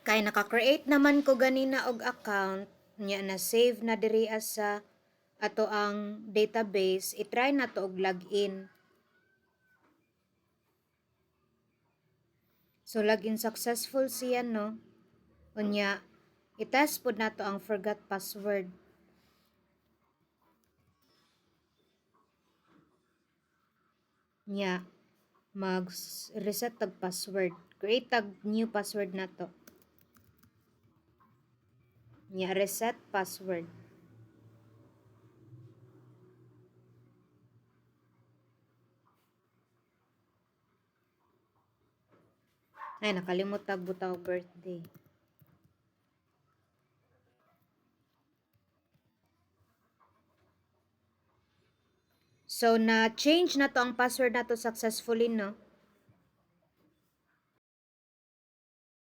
Kay naka-create naman ko ganina og account, nya na save na diri sa ato ang database, i-try na to og login. So login successful siya no. Unya i-test pud nato ang forgot password. Nya mag-reset tag password. Create tag new password nato. Nya reset password. Ay, nakalimot tag butaw birthday. So, na-change na to ang password na to successfully, no?